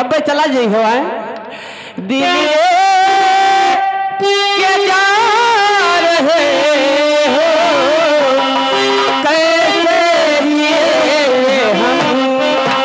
अब चला जाइ हो दिल के जा रहे हो कैसे ये हम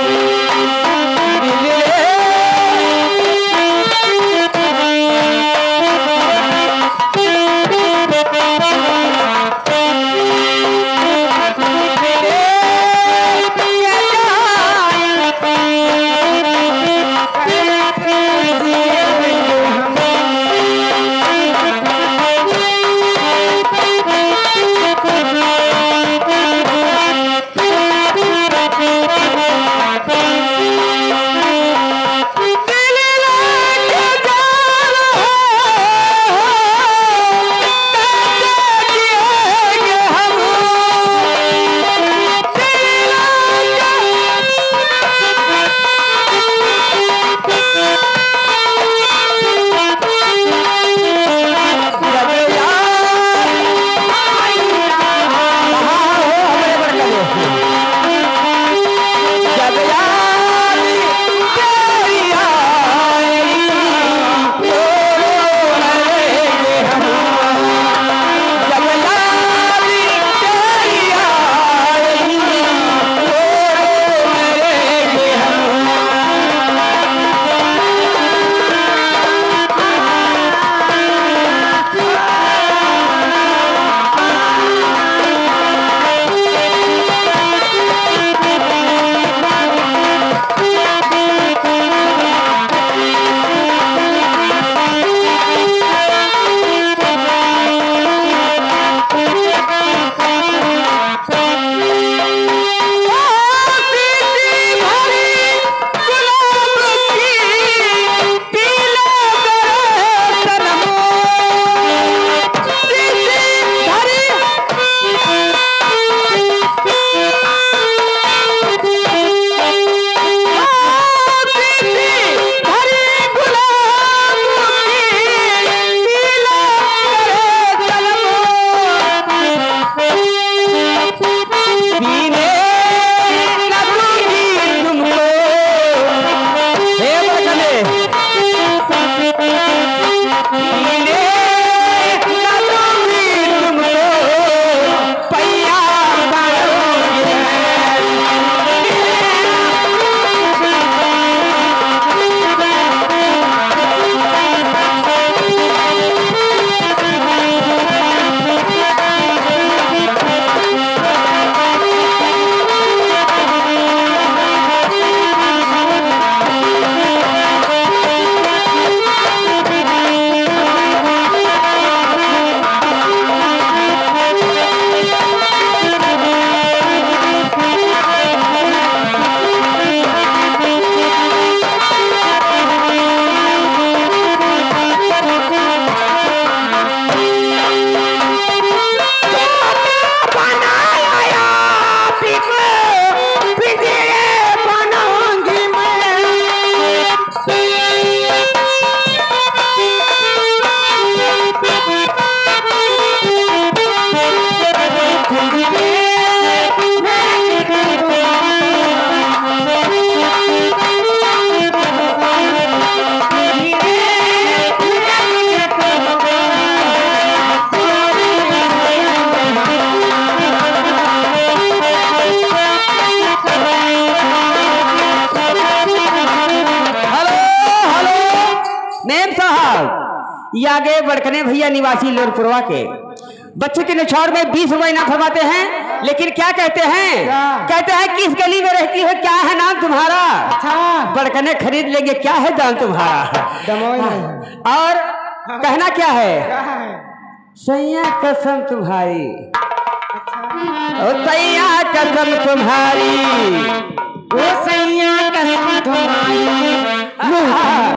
ये आगे बड़कने भैया निवासी लोरपुरवा के बच्चे के निछाड़ में 20 रुपए इनाम फरमाते हैं, लेकिन क्या कहते हैं? कहते हैं किस गली में रहती है, क्या है नाम तुम्हारा? अच्छा। बड़कने खरीद लेंगे, क्या है दाम तुम्हारा? और कहना क्या है? सैया कसम तुम्हारी, ओ सैया कसम तुम्हारी, ओ सैया कसम तुम्हारी।